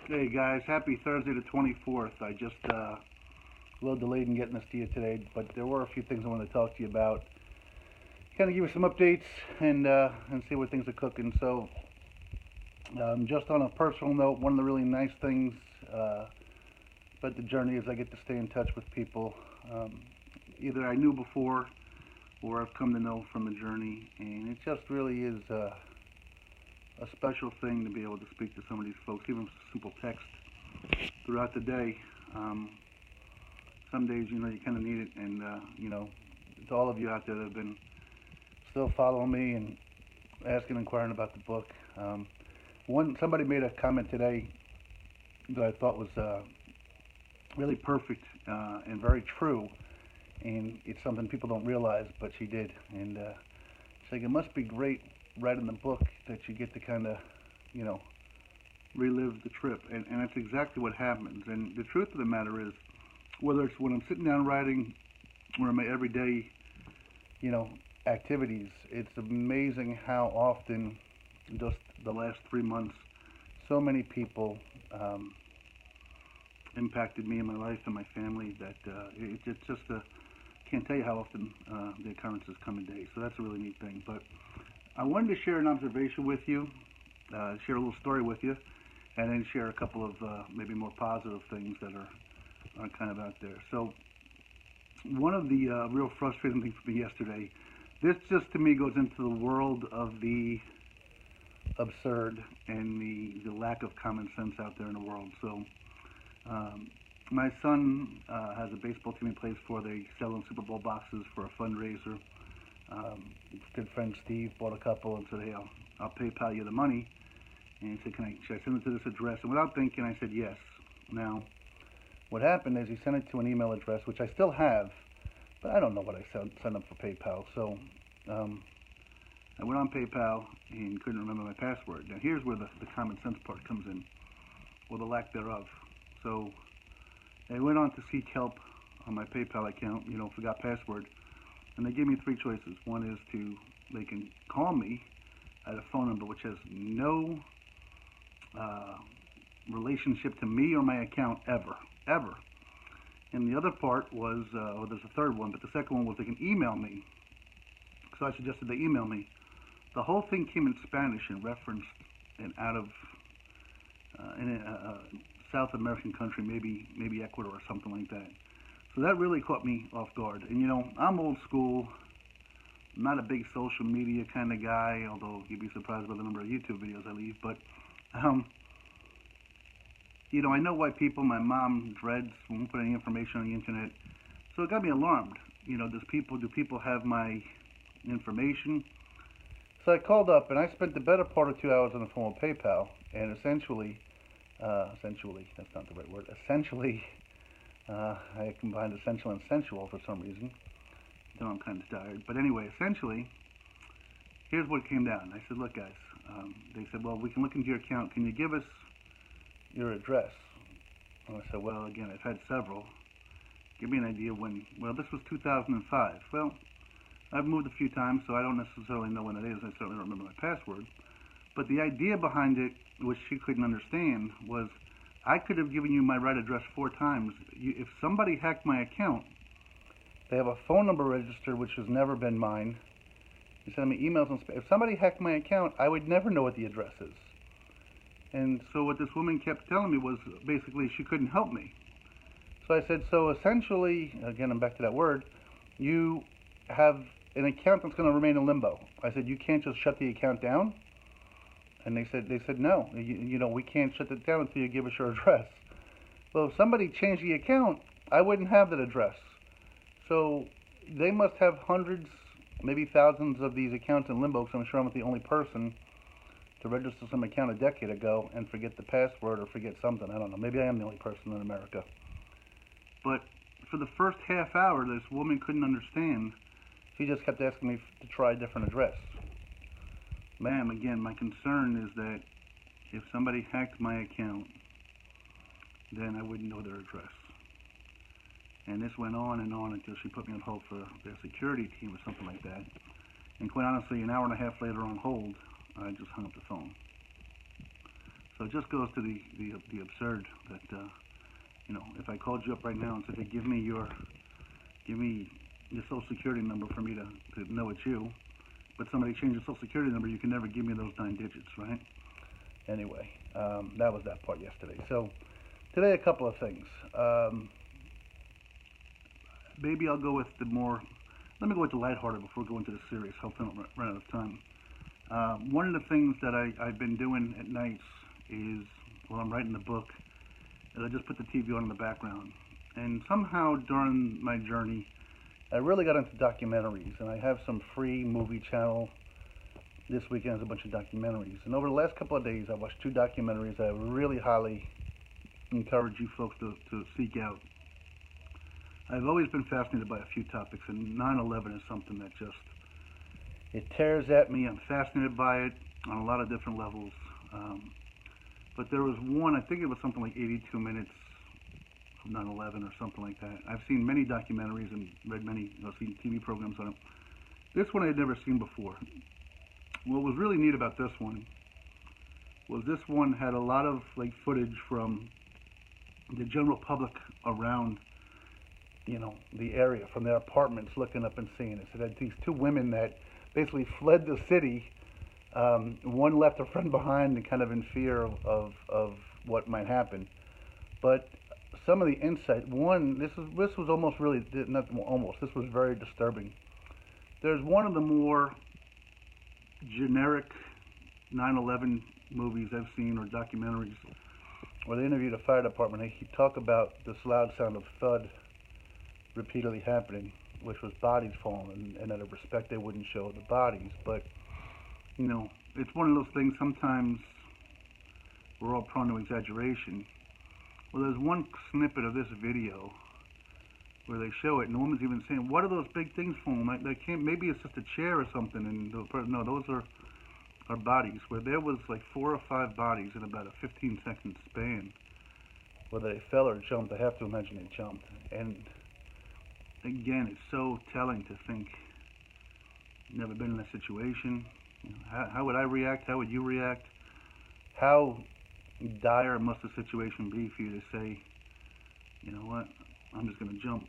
Hey guys, happy Thursday the 24th. I just a little delayed in getting this to you today, but there were a few things I wanted to talk to you about. Kind of give you some updates and see what things are cooking. So, just on a personal note, one of the really nice things about the journey is I get to stay in touch with people. Either I knew before or I've come to know from the journey, and it just really is a special thing to be able to speak to some of these folks, even simple text throughout the day. Um, some days, you kind of need it, and to all of you out there that have been still following me and asking, inquiring about the book. Somebody made a comment today that I thought was really perfect and very true, and it's something people don't realize, but she did, and she's like, it must be great writing the book that you get to kind of, you know, relive the trip, and that's exactly what happens. And the truth of the matter is, whether it's when I'm sitting down writing or in my everyday, you know, activities, it's amazing how often, just the last 3 months, so many people impacted me and my life and my family that it's just can't tell you how often the occurrences come in days. So that's a really neat thing. But I wanted to share an observation with you, share a little story with you, and then share a couple of maybe more positive things that are kind of out there. So one of the real frustrating things for me yesterday, this just to me goes into the world of the absurd and the lack of common sense out there in the world. So my son has a baseball team he plays for. They sell in Super Bowl boxes for a fundraiser. Good friend Steve bought a couple and said, "Hey, I'll PayPal you the money." And he said, should I send it to this address? And without thinking, I said yes. Now, what happened is he sent it to an email address, which I still have, but I don't know what I sent up for PayPal. So I went on PayPal and couldn't remember my password. Now, here's where the common sense part comes in, or the lack thereof. So I went on to seek help on my PayPal account, forgot password, and they gave me three choices. One is they can call me at a phone number which has no relationship to me or my account ever. And the other part was, there's a third one, but the second one was they can email me. So I suggested they email me. The whole thing came in Spanish and referenced and out of in a South American country, maybe Ecuador or something like that. So that really caught me off guard. And I'm old school. I'm not a big social media kind of guy, although you'd be surprised by the number of YouTube videos I leave. But I know why my mom dreads when we put any information on the internet. So it got me alarmed. Do people have my information? So I called up and I spent the better part of 2 hours on the phone with PayPal, and essentially, that's not the right word. Essentially, I combined essential and sensual for some reason. I'm kind of tired. But anyway, essentially, here's what came down. I said, look, guys, they said, well, we can look into your account. Can you give us your address? And I said, well, again, I've had several. Give me an idea when. Well, this was 2005. Well, I've moved a few times, so I don't necessarily know when it is. I certainly don't remember my password. But the idea behind it, which she couldn't understand, was I could have given you my right address 4 times. If somebody hacked my account, they have a phone number registered which has never been mine. They send me emails and if somebody hacked my account, I would never know what the address is. And so what this woman kept telling me was basically she couldn't help me. So I said, so essentially, again, I'm back to that word, you have an account that's going to remain in limbo. I said, you can't just shut the account down? And they said no, we can't shut it down until you give us your address. Well, if somebody changed the account, I wouldn't have that address. So they must have hundreds, maybe thousands of these accounts in limbo, because I'm sure I'm not the only person to register some account a decade ago and forget the password or forget something. I don't know. Maybe I am the only person in America. But for the first half hour, this woman couldn't understand. She just kept asking me to try a different address. Ma'am, again, my concern is that if somebody hacked my account, then I wouldn't know their address. And this went on until she put me on hold for their security team or something like that. And quite honestly, an hour and a half later on hold, I just hung up the phone. So it just goes to the absurd that if I called you up right now and said, hey, give me your social security number for me to know it's you, but somebody changed your social security number, you can never give me those 9 digits, right? Anyway, that was that part yesterday. So today, a couple of things. Maybe I'll go with let me go with the lighthearted before we go into the serious. Hopefully I don't run out of time. One of the things that I've been doing at nights is, while I'm writing the book, is I just put the TV on in the background. And somehow during my journey, I really got into documentaries, and I have some free movie channel. This weekend has a bunch of documentaries. And over the last couple of days, I watched 2 documentaries that I really highly encourage you folks to seek out. I've always been fascinated by a few topics, and 9/11 is something that it tears at me. I'm fascinated by it on a lot of different levels. But there was one, I think it was something like 82 minutes of 9/11 or something like that. I've seen many documentaries and read many, seen TV programs on it. This one I had never seen before. What was really neat about this one was this one had a lot of footage from the general public around the area, from their apartments, looking up and seeing it. So that these 2 women that basically fled the city, one left her friend behind and kind of in fear of what might happen. But some of the insight, this was almost really, not almost, this was very disturbing. There's one of the more generic 9/11 movies I've seen, or documentaries, where they interviewed a fire department. They talk about this loud sound of thud repeatedly happening, which was bodies falling, and out of respect they wouldn't show the bodies. But it's one of those things, sometimes we're all prone to exaggeration. Well, there's one snippet of this video where they show it, and the woman's even saying, what are those big things falling? They can't, maybe it's just a chair or something. And no, those are bodies. Where there was 4 or 5 bodies in about a 15-second span. Whether they fell or jumped, I have to imagine they jumped. And again, it's so telling to think, never been in that situation. How would I react? How would you react? How dire must the situation be for you to say, you know what, I'm just going to jump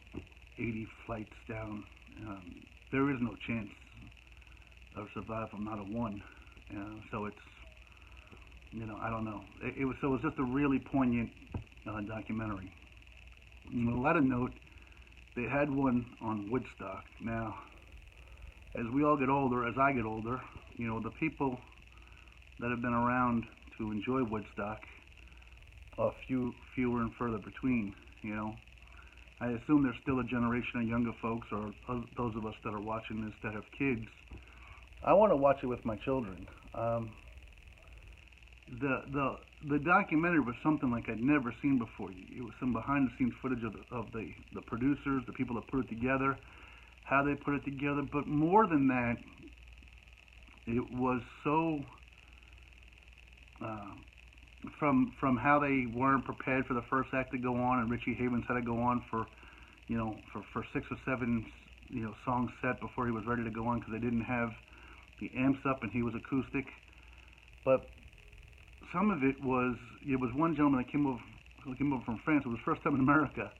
80 flights down. There is no chance of survival, not a one. So it's, I don't know. It was just a really poignant documentary. On a lighter note, they had one on Woodstock. Now, as we all get older, as I get older, the people that have been around to enjoy Woodstock are fewer and further between. I assume there's still a generation of younger folks, or those of us that are watching this that have kids. I want to watch it with my children. The documentary was something like I'd never seen before. It was some behind-the-scenes footage of the producers, the people that put it together, how they put it together. But more than that, it was so from how they weren't prepared for the first act to go on, and Richie Havens had to go on for 6 or 7 songs set before he was ready to go on, because they didn't have the amps up and he was acoustic. But some of it was one gentleman that came over from France. It was his first time in America,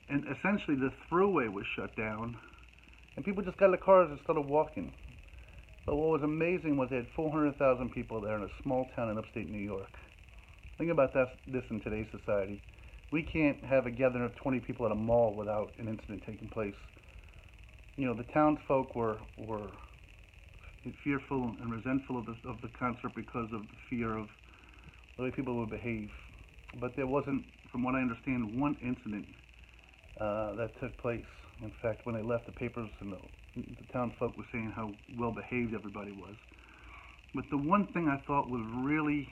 and essentially the thruway was shut down, and people just got in the cars and started walking. But what was amazing was they had 400,000 people there in a small town in upstate New York. Think about this in today's society. We can't have a gathering of 20 people at a mall without an incident taking place. The townsfolk were fearful and resentful of the concert because of the fear of the way people would behave. But there wasn't, from what I understand, one incident that took place. In fact, when they left, the papers and the townsfolk were saying how well behaved everybody was. But the one thing I thought was really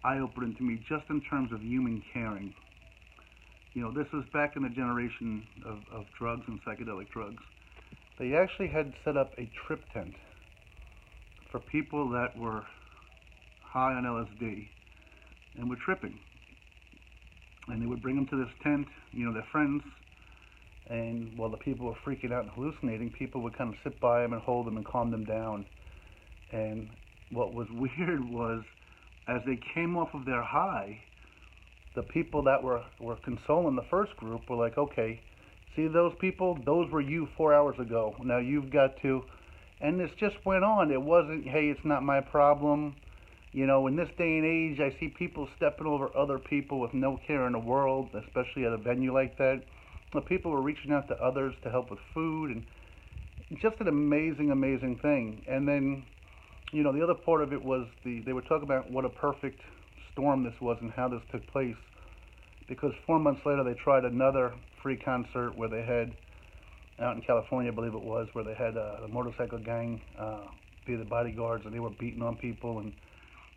eye-opening to me, just in terms of human caring. This was back in the generation of drugs and psychedelic drugs. They actually had set up a trip tent for people that were high on LSD and were tripping. And they would bring them to this tent, their friends, and while the people were freaking out and hallucinating, people would kind of sit by them and hold them and calm them down. And what was weird was, as they came off of their high, the people that were consoling the first group were like, okay, see those people? Those were you 4 hours ago. Now you've got to, and this just went on. It wasn't, hey, it's not my problem. You know, in this day and age, I see people stepping over other people with no care in the world, especially at a venue like that. The people were reaching out to others to help with food, and just an amazing, amazing thing. And then, you know, the other part of it was they were talking about what a perfect storm this was and how this took place. Because 4 months later, they tried another free concert where they had, out in California, I believe it was, where they had a motorcycle gang be the bodyguards, and they were beating on people. And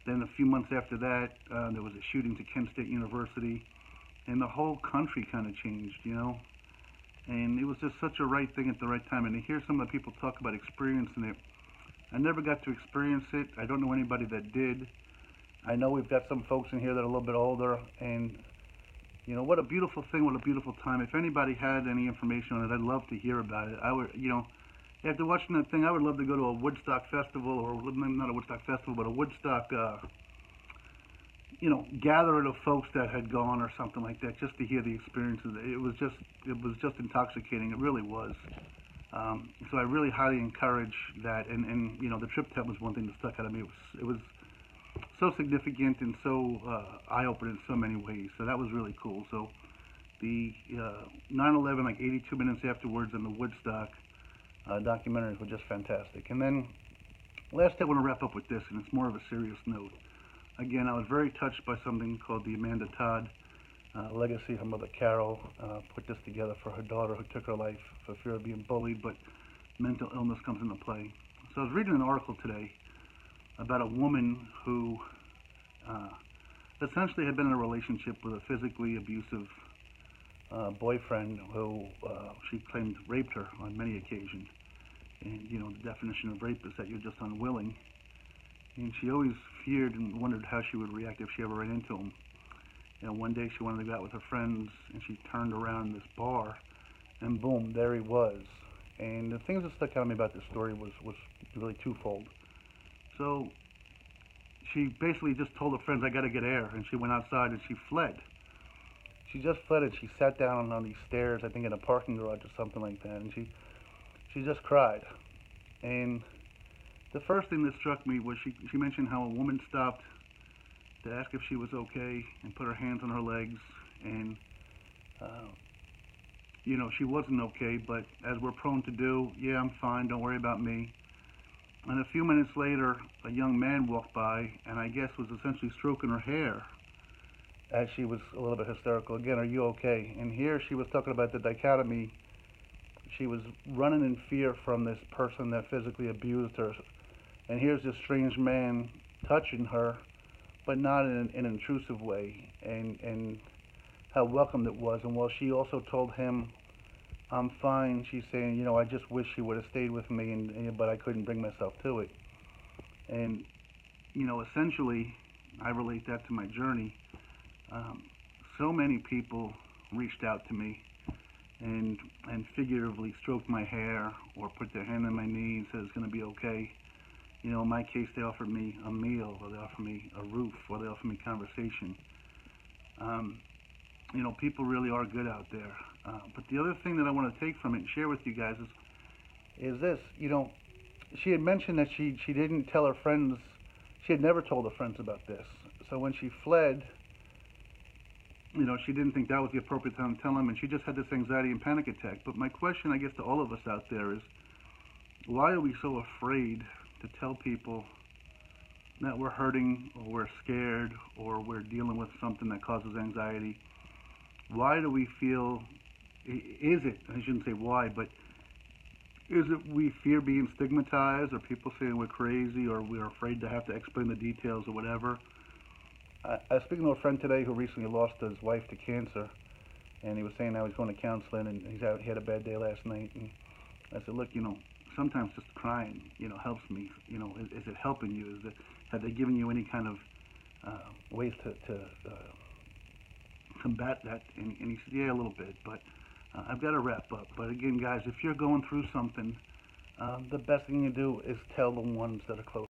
then a few months after that, there was a shooting to Kent State University, and the whole country kind of changed, you know. And it was just such a right thing at the right time. And to hear some of the people talk about experiencing it, I never got to experience it. I don't know anybody that did. I know we've got some folks in here that are a little bit older, and you know, what a beautiful thing, what a beautiful time. If anybody had any information on it, I'd love to hear about it. I would, you know, after watching that thing, I would love to go to a Woodstock festival, or not a Woodstock festival, but a Woodstock, you know, gathering of folks that had gone or something like that, just to hear the experiences. It was just intoxicating. It really was. So I really highly encourage that. And you know, the trip tent was one thing that stuck out of me. It was so significant and so eye-opening in so many ways. So that was really cool. So the 9/11, like 82 minutes afterwards, and the Woodstock documentaries were just fantastic. And then last, I want to wrap up with this, and it's more of a serious note. Again, I was very touched by something called the Amanda Todd legacy. Her mother Carol put this together for her daughter who took her life for fear of being bullied, but mental illness comes into play. So I was reading an article today about a woman who essentially had been in a relationship with a physically abusive boyfriend who she claimed raped her on many occasions. And you know, the definition of rape is that you're just unwilling. And she always feared and wondered how she would react if she ever ran into him. And one day she wanted to go out with her friends, and she turned around in this bar, and boom, there he was. And the things that stuck out to me about this story was really twofold. So she basically just told her friends, I got to get air, and she went outside and she fled. She just fled, and she sat down on these stairs, I think in a parking garage or something like that, and she just cried. And the first thing that struck me was she mentioned how a woman stopped to ask if she was okay and put her hands on her legs, and you know, she wasn't okay, but as we're prone to do, yeah, I'm fine, don't worry about me. And a few minutes later, a young man walked by, and I guess was essentially stroking her hair as she was a little bit hysterical. Again, are you okay? And here she was talking about the dichotomy. She was running in fear from this person that physically abused her, and here's this strange man touching her, but not in an intrusive way, and how welcomed it was. And while she also told him, I'm fine, she's saying, you know, I just wish she would have stayed with me, but I couldn't bring myself to it. And, you know, essentially, I relate that to my journey. So many people reached out to me and figuratively stroked my hair or put their hand on my knee and said it's going to be okay. You know, in my case, they offered me a meal, or they offered me a roof, or they offered me conversation. You know, people really are good out there. But the other thing that I want to take from it and share with you guys is this. You know, she had mentioned that she didn't tell her friends, she had never told her friends about this. So when she fled, you know, she didn't think that was the appropriate time to tell them, and she just had this anxiety and panic attack. But my question, I guess, to all of us out there is, why are we so afraid to tell people that we're hurting, or we're scared, or we're dealing with something that causes anxiety? Why do we feel, is it, I shouldn't say why, but is it we fear being stigmatized, or people saying we're crazy, or we're afraid to have to explain the details or whatever? I was speaking to a friend today who recently lost his wife to cancer, and he was saying how he's going to counseling, and he had a bad day last night. And I said, look, you know, sometimes just crying, you know, helps me. You know, is it helping you? Have they given you any kind of ways to combat that? And he said, yeah, a little bit, but I've got to wrap up. But again, guys, if you're going through something, the best thing you do is tell the ones that are close.